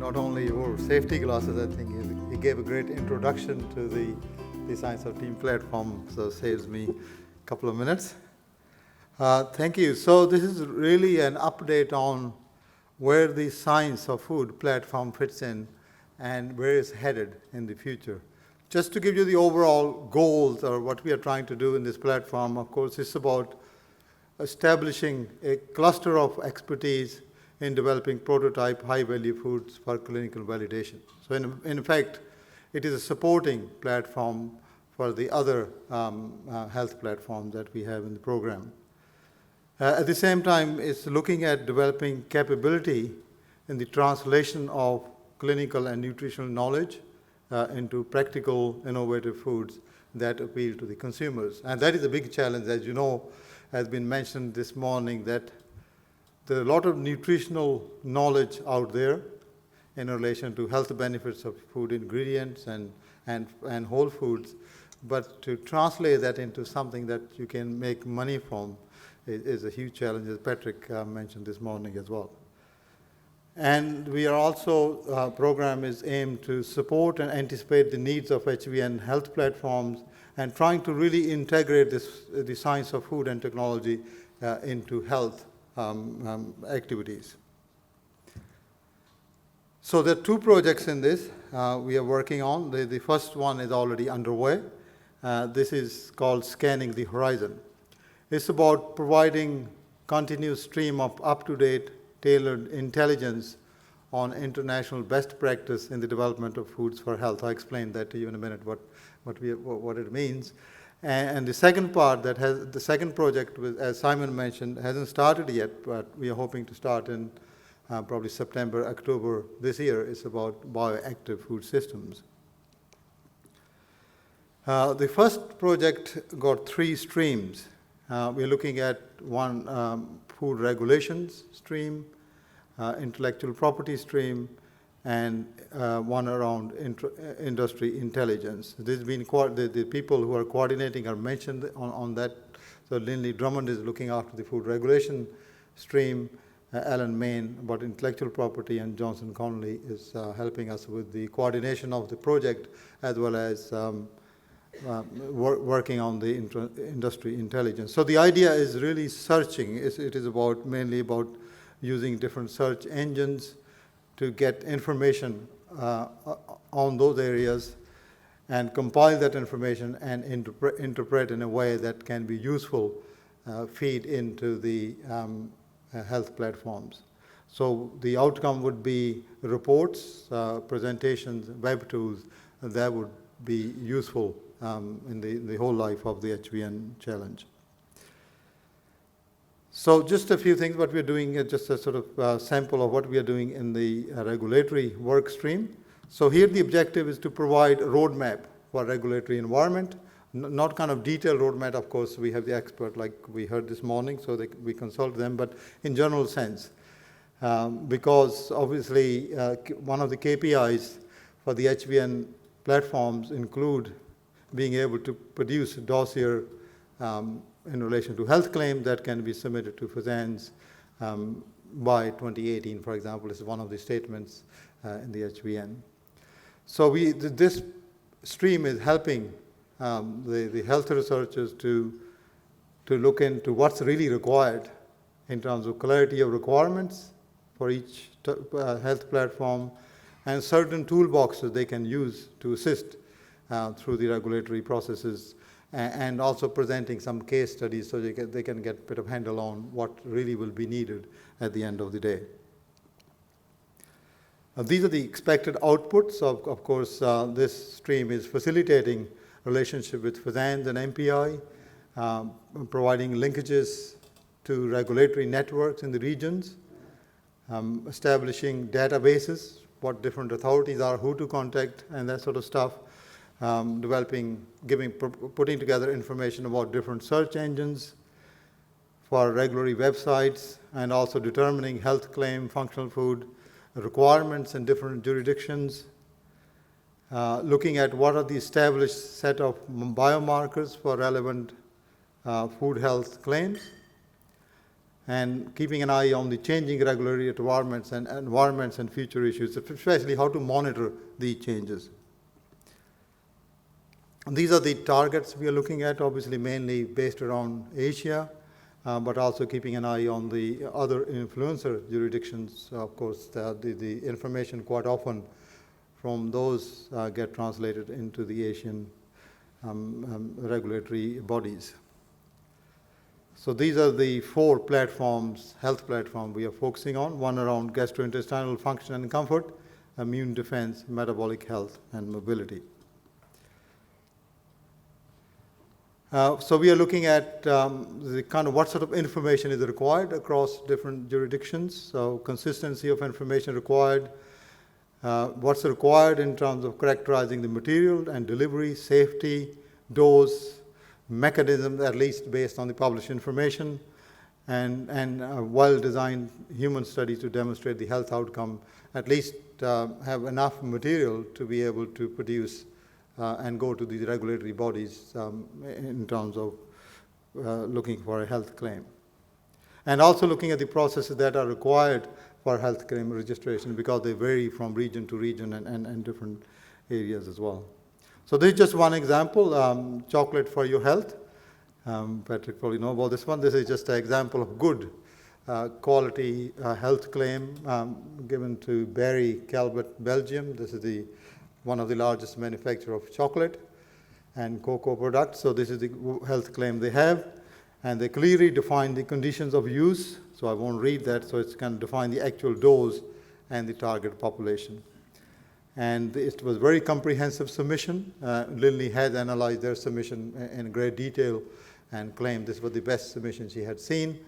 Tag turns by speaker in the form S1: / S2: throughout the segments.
S1: not only wore safety glasses, I think he gave a great introduction to the Science of Team platform, so saves me a couple of minutes. Thank you. So this is really an update on where the Science of Food platform fits in and where it's headed in the future. Just to give you the overall goals or what we are trying to do in this platform, of course, it's about establishing a cluster of expertise in developing prototype high-value foods for clinical validation. So in fact, it is a supporting platform for the other health platforms that we have in the program. At the same time, it's looking at developing capability in the translation of clinical and nutritional knowledge into practical, innovative foods that appeal to the consumers. And that is a big challenge, as you know, has been mentioned this morning, that there are a lot of nutritional knowledge out there in relation to health benefits of food ingredients and whole foods, but to translate that into something that you can make money from is a huge challenge, as Patrick mentioned this morning as well. And we are also, program is aimed to support and anticipate the needs of HVN health platforms and trying to really integrate the science of food and technology into health activities. So there are two projects in this we are working on. The first one is already underway. This is called Scanning the Horizon. It's about providing continuous stream of up-to-date, tailored intelligence on international best practice in the development of foods for health. I'll explain that to you in a minute, what it means. And the second part, the second project, as Simon mentioned, hasn't started yet, but we are hoping to start in probably September, October this year. It's about Bioactive Food Systems. The first project got three streams. We're looking at one food regulations stream, intellectual property stream, and one around industry intelligence. This has been the people who are coordinating are mentioned on that. So Lindley Drummond is looking after the food regulation stream, Alan Main about intellectual property, and Johnson Connolly is helping us with the coordination of the project as well as working on the industry intelligence. So the idea is really searching. It is mainly about using different search engines to get information on those areas and compile that information and interpret in a way that can be useful, feed into the health platforms. So the outcome would be reports, presentations, web tools that would be useful in the whole life of the HVN challenge. So just a few things what we're doing, just a sort of sample of what we are doing in the regulatory work stream. So here the objective is to provide a roadmap for regulatory environment, not kind of detailed roadmap, of course, we have the expert like we heard this morning, so we consult them, but in general sense. Because obviously one of the KPIs for the HVN platforms include being able to produce a dossier in relation to health claims that can be submitted to FSANs by 2018, for example, is one of the statements in the HVN. So this stream is helping the health researchers to look into what's really required in terms of clarity of requirements for each health platform and certain toolboxes they can use to assist through the regulatory processes, and also presenting some case studies so they can get a bit of handle on what really will be needed at the end of the day. These are the expected outputs. Of course, this stream is facilitating relationship with FSANs and MPI, providing linkages to regulatory networks in the regions, establishing databases, what different authorities are, who to contact, and that sort of stuff. Putting together information about different search engines for regulatory websites, and also determining health claim, functional food requirements in different jurisdictions, looking at what are the established set of biomarkers for relevant food health claims, and keeping an eye on the changing regulatory environments and future issues, especially how to monitor these changes. And these are the targets we are looking at, obviously mainly based around Asia, but also keeping an eye on the other influencer jurisdictions. Of course, the information quite often from those get translated into the Asian regulatory bodies. So these are the 4 platforms, health platforms we are focusing on. One around gastrointestinal function and comfort, immune defense, metabolic health, and mobility. So we are looking at the kind of what sort of information is required across different jurisdictions. So consistency of information required, what's required in terms of characterizing the material and delivery, safety, dose, mechanisms, at least based on the published information, and well-designed human studies to demonstrate the health outcome, at least have enough material to be able to produce and go to the regulatory bodies in terms of looking for a health claim. And also looking at the processes that are required for health claim registration, because they vary from region to region and different areas as well. So this is just one example, chocolate for your health. Patrick probably know about this one. This is just an example of good quality health claim given to Barry Calvet, Belgium. This is one of the largest manufacturers of chocolate and cocoa products. So this is the health claim they have. And they clearly define the conditions of use. So I won't read that. So it's going to define the actual dose and the target population. And it was a very comprehensive submission. Lily had analyzed their submission in great detail and claimed this was the best submission she had seen.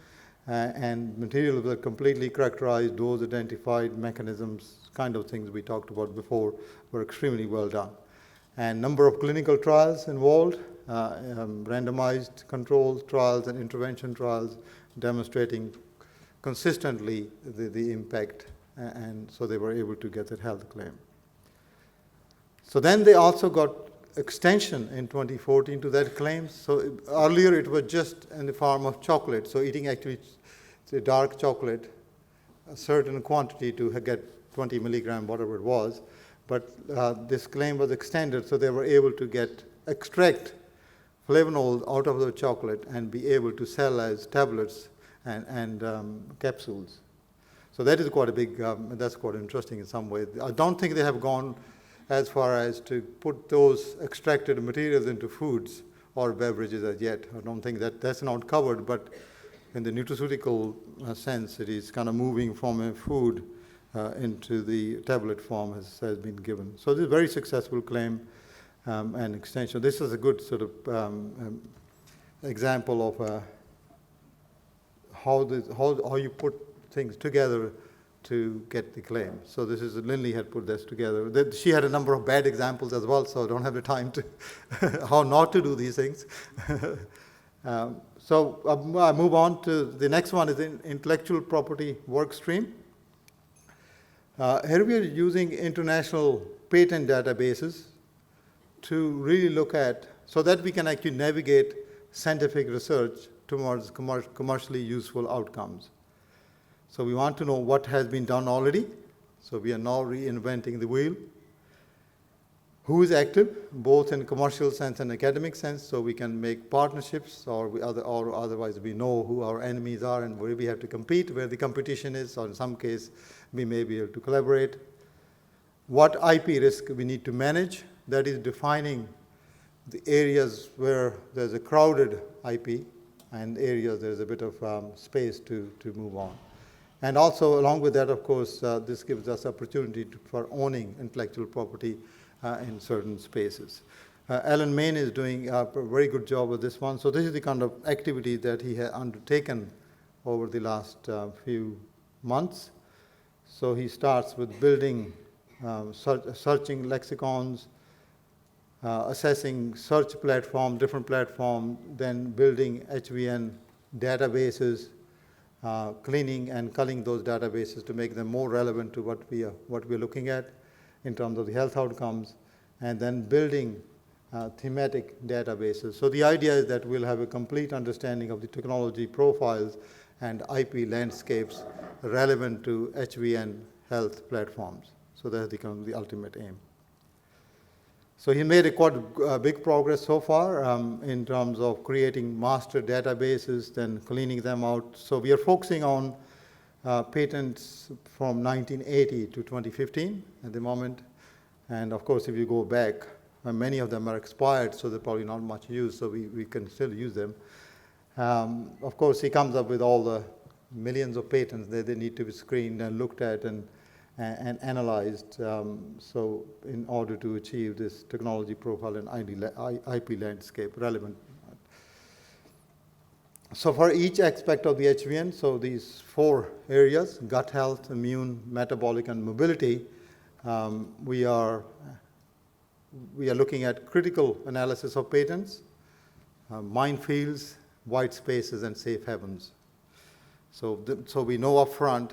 S1: And materials were completely characterized, dose identified, mechanisms, kind of things we talked about before were extremely well done. And number of clinical trials involved, randomized controlled trials and intervention trials demonstrating consistently the impact, and so they were able to get that health claim. So then they also got extension in 2014 to that claim. So earlier it was just in the form of chocolate. So eating actually the dark chocolate, a certain quantity to get 20 milligram, whatever it was. But this claim was extended, so they were able to extract flavonols out of the chocolate and be able to sell as tablets and capsules. So that is quite a big, that's quite interesting in some ways. I don't think they have gone as far as to put those extracted materials into foods or beverages as yet. I don't think that's not covered, but in the nutraceutical sense, it is kind of moving from a food into the tablet form has been given. So this is a very successful claim and extension. This is a good sort of example of how you put things together to get the claim. So this is, Lindley had put this together. She had a number of bad examples as well, so I don't have the time to how not to do these things. So I move on to the next one is intellectual property work stream. Here we are using international patent databases to really look at, so that we can actually navigate scientific research towards commercially useful outcomes. So we want to know what has been done already. So we are now reinventing the wheel. Who is active, both in commercial sense and academic sense, so we can make partnerships, or otherwise we know who our enemies are and where we have to compete, where the competition is, or in some case we may be able to collaborate. What IP risk we need to manage, that is defining the areas where there's a crowded IP and areas there's a bit of space to move on. And also, along with that, of course, this gives us opportunity for owning intellectual property in certain spaces. Alan Main is doing a very good job with this one. So this is the kind of activity that he has undertaken over the last few months. So he starts with building, searching lexicons, assessing search platform, different platform, then building HVN databases, cleaning and culling those databases to make them more relevant to what we are looking at in terms of the health outcomes, and then building thematic databases. So the idea is that we'll have a complete understanding of the technology profiles and IP landscapes relevant to HVN health platforms. So that becomes the ultimate aim. So he made quite big progress so far in terms of creating master databases, then cleaning them out. So we are focusing on patents from 1980 to 2015 at the moment. And of course, if you go back, many of them are expired, so they're probably not much used, so we can still use them. Of course, he comes up with all the millions of patents that they need to be screened and looked at and analyzed, so in order to achieve this technology profile and IP landscape relevant. So for each aspect of the HVN, so these 4 areas, gut health, immune, metabolic, and mobility, we are looking at critical analysis of patents, minefields, white spaces, and safe havens. So we know upfront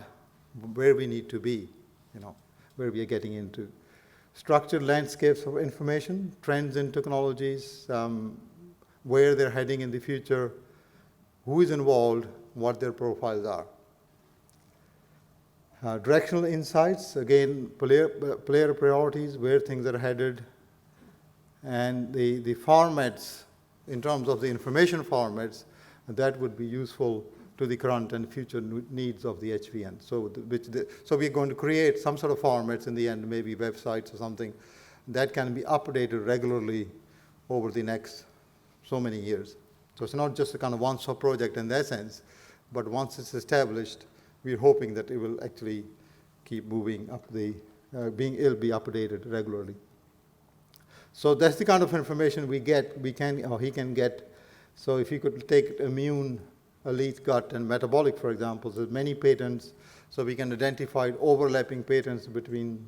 S1: where we need to be, where we are getting into. Structured landscapes of information, trends in technologies, where they're heading in the future, who is involved, what their profiles are. Directional insights, again, player priorities, where things are headed, and the formats, in terms of the information formats, that would be useful to the current and future needs of the HVN. So we're going to create some sort of formats in the end, maybe websites or something, that can be updated regularly over the next so many years. So it's not just a kind of one-stop project in that sense, but once it's established, we're hoping that it will actually keep moving up it'll be updated regularly. So that's the kind of information he can get. So if you could take immune, elite gut, and metabolic, for example, there's many patents, so we can identify overlapping patents between,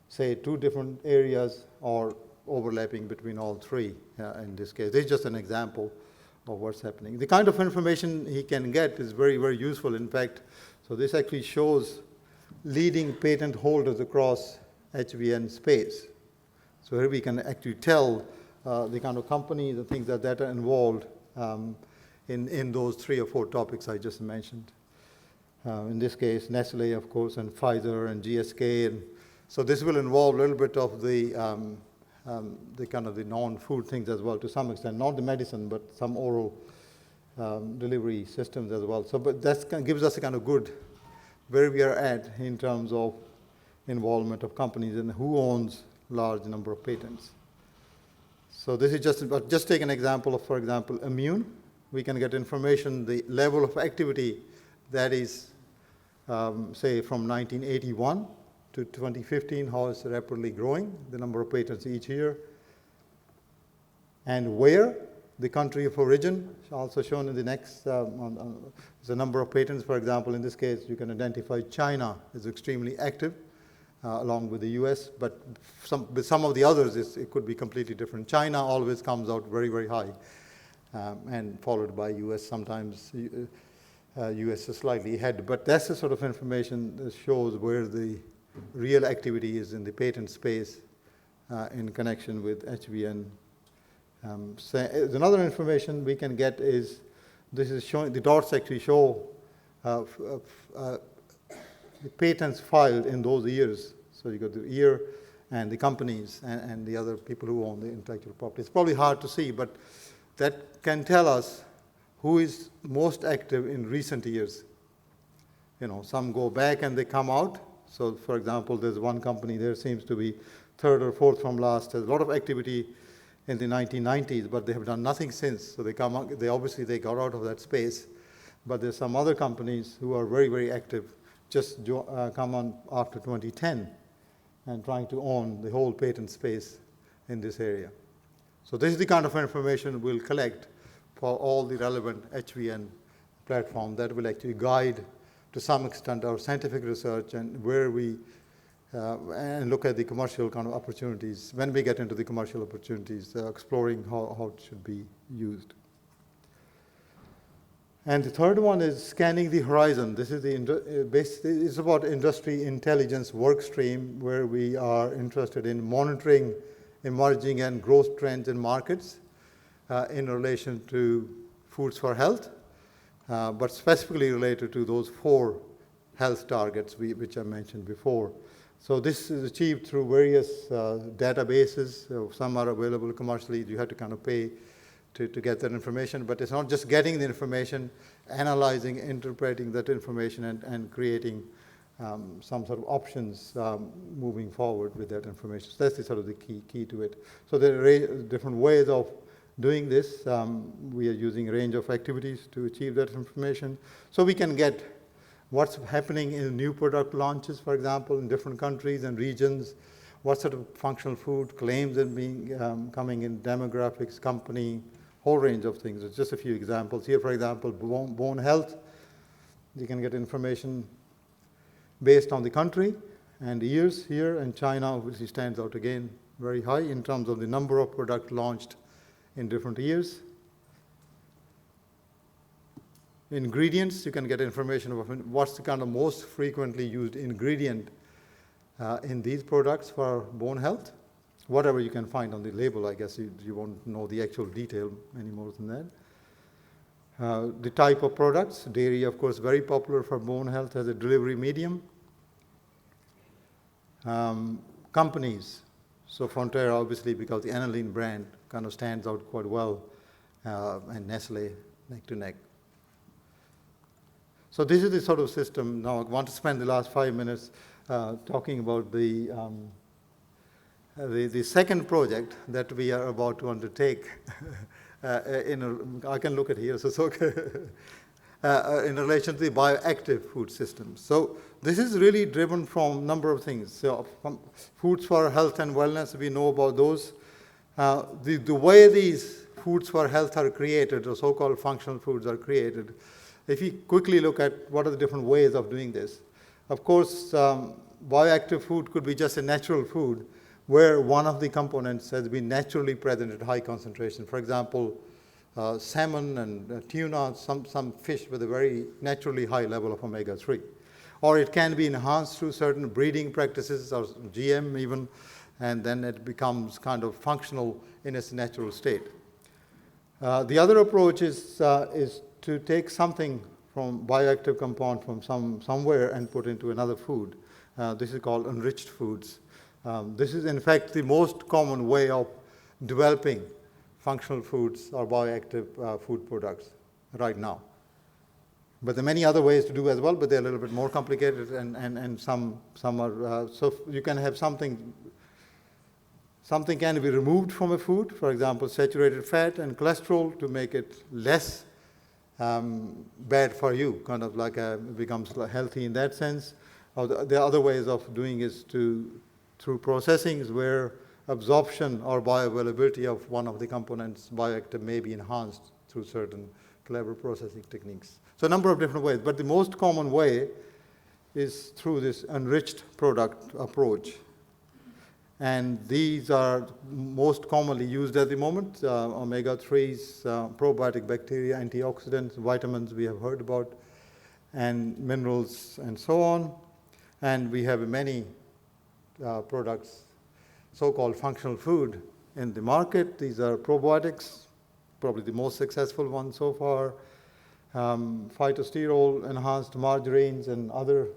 S1: say, 2 different areas or overlapping between all 3 in this case. This is just an example of what's happening. The kind of information he can get is very, very useful. In fact, so this actually shows leading patent holders across HVN space. So here we can actually tell the kind of companies, the things that are involved in those 3 or 4 topics I just mentioned. In this case, Nestle, of course, and Pfizer and GSK. And so this will involve a little bit of the kind of the non-food things as well, to some extent, not the medicine, but some oral delivery systems as well. So, but that gives us a kind of good where we are at in terms of involvement of companies and who owns large number of patents. So this is just take an example of, for example, immune. We can get information, the level of activity that is, say, from 1981 to 2015, how it's rapidly growing, the number of patents each year, and where, the country of origin, also shown in the next, the number of patents. For example, in this case, you can identify China is extremely active, along with the US, but with some of the others, it could be completely different. China always comes out very, very high, and followed by US. Sometimes US is slightly ahead, but that's the sort of information that shows where the real activity is in the patent space in connection with HVN. Another information we can get is, this is showing, the dots actually show the patents filed in those years. So you got the year and the companies and the other people who own the intellectual property. It's probably hard to see, but that can tell us who is most active in recent years. Some go back and they come out. So for example, there's one company there seems to be 3rd or 4th from last. There's a lot of activity in the 1990s, but they have done nothing since. So they come out, they got out of that space. But there's some other companies who are very, very active, just come on after 2010 and trying to own the whole patent space in this area. So this is the kind of information we'll collect for all the relevant HVN platform that will actually guide to some extent our scientific research and where we and look at the commercial kind of opportunities when we get into the commercial opportunities, exploring how it should be used. And the third one is scanning the horizon. This is it's about industry intelligence work stream, where we are interested in monitoring emerging and growth trends in markets in relation to foods for health. but specifically related to those 4 health targets which I mentioned before. So this is achieved through various databases. Some are available commercially. You have to kind of pay to get that information. But it's not just getting the information, analyzing, interpreting that information, and creating some sort of options moving forward with that information. So that's the sort of the key to it. So there are different ways of doing this. We are using a range of activities to achieve that information. So we can get what's happening in new product launches, for example, in different countries and regions, what sort of functional food claims are being coming in, demographics, company, whole range of things. It's just a few examples. Here, for example, bone health. You can get information based on the country and years here, and China obviously stands out again very high in terms of the number of products launched in different years. Ingredients, you can get information about what's the kind of most frequently used ingredient in these products for bone health. Whatever you can find on the label, I guess you won't know the actual detail any more than that. The type of products, dairy, of course, very popular for bone health as a delivery medium. Companies, so Fonterra, obviously, because the aniline brand kind of stands out quite well, and Nestle neck to neck. So this is the sort of system. Now I want to spend the last 5 minutes talking about the second project that we are about to undertake. I can look at here, so it's okay. In relation to the bioactive food systems. So this is really driven from a number of things. So foods for health and wellness, we know about those. The way these foods for health are created, or so-called functional foods are created, if you quickly look at what are the different ways of doing this. Of course, bioactive food could be just a natural food where one of the components has been naturally present at high concentration. For example, salmon and tuna, some fish with a very naturally high level of omega-3. Or it can be enhanced through certain breeding practices, or GM even, and then it becomes kind of functional in its natural state. The other approach is to take something from bioactive compound from somewhere and put into another food. This is called enriched foods. This is, in fact, the most common way of developing functional foods or bioactive food products right now. But there are many other ways to do as well, but they're a little bit more complicated, and some are, so you can have something can be removed from a food, for example, saturated fat and cholesterol, to make it less bad for you, kind of like it becomes healthy in that sense. Or the other ways of doing is through processings where absorption or bioavailability of one of the components, bioactive, may be enhanced through certain clever processing techniques. So a number of different ways, but the most common way is through this enriched product approach. And these are most commonly used at the moment, omega-3s, probiotic bacteria, antioxidants, vitamins we have heard about, and minerals, and so on. And we have many products, so-called functional food in the market. These are probiotics, probably the most successful one so far, phytosterol, enhanced margarines, and other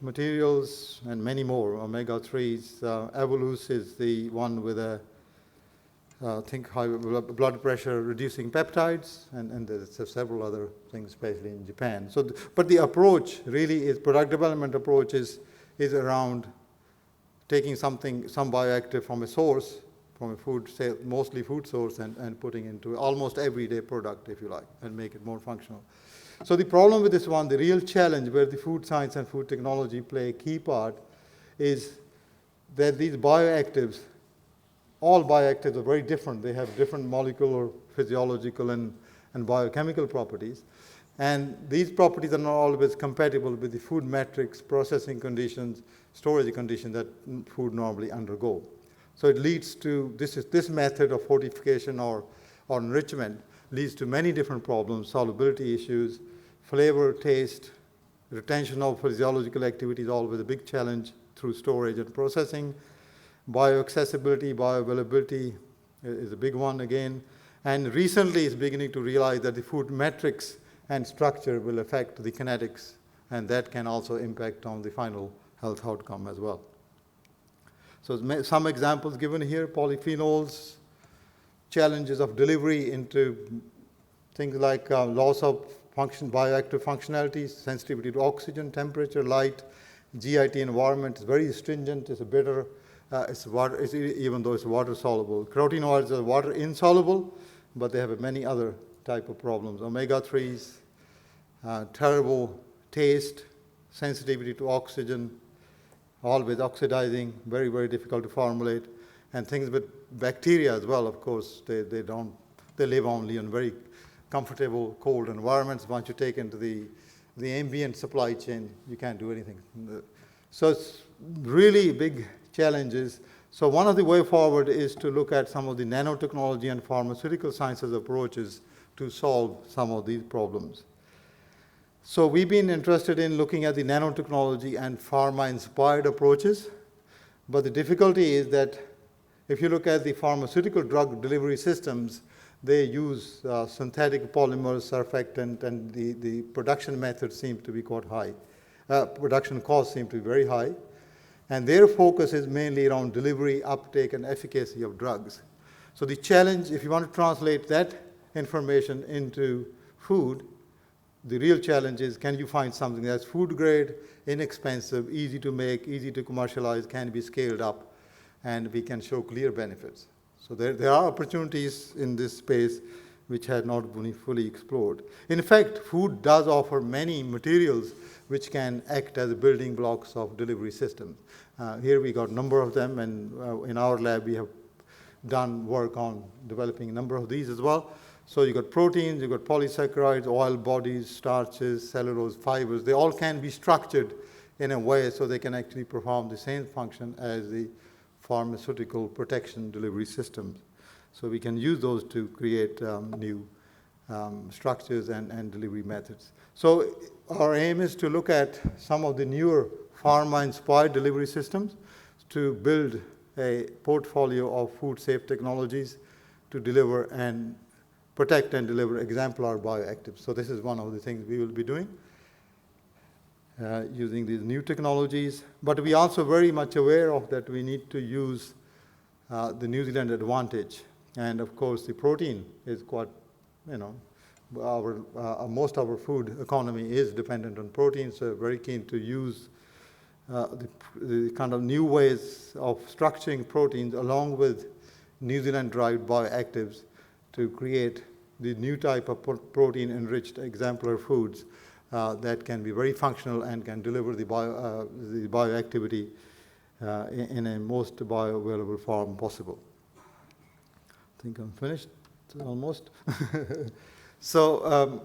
S1: materials, and many more, omega-3s. Evolus is the one with I think high blood pressure reducing peptides, and there's several other things, especially in Japan. So, but the approach really is, product development approach is around taking some bioactive from a source, from a food, say mostly food source, and putting into almost everyday product, if you like, and make it more functional. So the problem with this one, the real challenge where the food science and food technology play a key part, is that these bioactives, all bioactives are very different. They have different molecular, physiological, and biochemical properties. And these properties are not always compatible with the food metrics, processing conditions, storage conditions that food normally undergo. So it leads to, this method of fortification or enrichment leads to many different problems: solubility issues, flavor, taste, retention of physiological activities, always a big challenge through storage and processing. Bioaccessibility, bioavailability is a big one again. And recently it's beginning to realize that the food metrics and structure will affect the kinetics, and that can also impact on the final health outcome as well. So some examples given here: polyphenols, challenges of delivery into things like loss of bioactive functionalities, sensitivity to oxygen, temperature, light. GIT environment is very stringent, it's a bitter, even though it's water soluble. Carotenoids are water insoluble, but they have many other type of problems. Omega-3s, terrible taste, sensitivity to oxygen, always oxidizing, very, very difficult to formulate. And things with bacteria as well, of course, they live only in very comfortable, cold environments. Once you take into the ambient supply chain, you can't do anything. So it's really big challenges. So one of the way forward is to look at some of the nanotechnology and pharmaceutical sciences approaches to solve some of these problems. So we've been interested in looking at the nanotechnology and pharma-inspired approaches, but the difficulty is that if you look at the pharmaceutical drug delivery systems, they use synthetic polymers, surfactant, and the production methods seem to be quite high. Production costs seem to be very high. And their focus is mainly around delivery, uptake, and efficacy of drugs. So the challenge, if you want to translate that information into food, the real challenge is, can you find something that's food grade, inexpensive, easy to make, easy to commercialize, can be scaled up, and we can show clear benefits. So there are opportunities in this space which had not been fully explored. In fact, food does offer many materials which can act as building blocks of delivery systems. Here we got a number of them, and in our lab we have done work on developing a number of these as well. So you got proteins, you got polysaccharides, oil bodies, starches, cellulose, fibers. They all can be structured in a way so they can actually perform the same function as the pharmaceutical protection delivery systems. So we can use those to create new structures and delivery methods. So our aim is to look at some of the newer pharma-inspired delivery systems to build a portfolio of food-safe technologies to deliver and protect and deliver exemplar bioactives. So this is one of the things we will be doing. Using these new technologies, but we are also very much aware of that we need to use the New Zealand advantage. And of course, the protein is quite, most of our food economy is dependent on protein, so very keen to use the kind of new ways of structuring proteins along with New Zealand-derived bioactives to create the new type of protein-enriched exemplar foods that can be very functional and can deliver the bioactivity in a most bioavailable form possible. I think I'm finished almost. So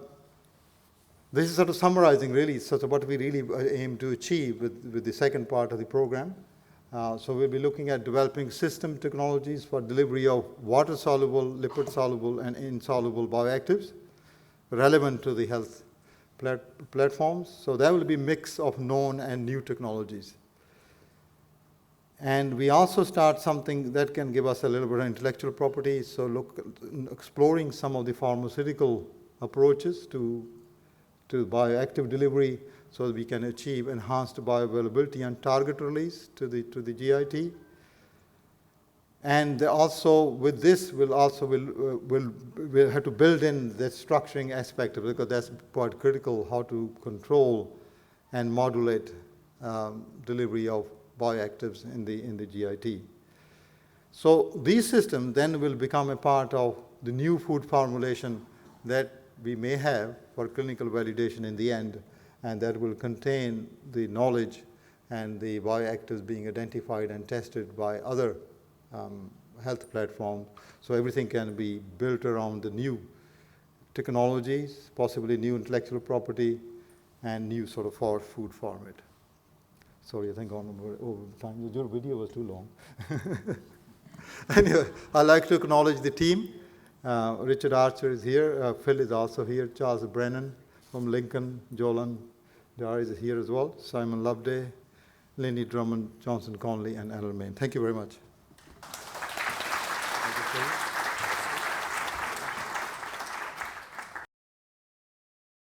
S1: this is sort of summarizing really sort of what we really aim to achieve with the second part of the program. So we'll be looking at developing system technologies for delivery of water-soluble, lipid-soluble, and insoluble bioactives relevant to the health platforms. So there will be a mix of known and new technologies. And we also start something that can give us a little bit of intellectual property. So exploring some of the pharmaceutical approaches to bioactive delivery so that we can achieve enhanced bioavailability and target release to the GIT. And also with this, we'll have to build in the structuring aspect of it, because that's quite critical, how to control and modulate delivery of bioactives in the GIT. So these systems then will become a part of the new food formulation that we may have for clinical validation in the end, and that will contain the knowledge and the bioactives being identified and tested by other health platforms. So everything can be built around the new technologies, possibly new intellectual property, and new sort of food format. Sorry, I think I'm over time. Your video was too long. Anyway, I'd like to acknowledge the team. Richard Archer is here. Phil is also here. Charles Brennan from Lincoln. Jolan Dar is here as well. Simon Loveday, Lindy Drummond, Johnson Conley, and Alan Main. Thank you very much. Thank you,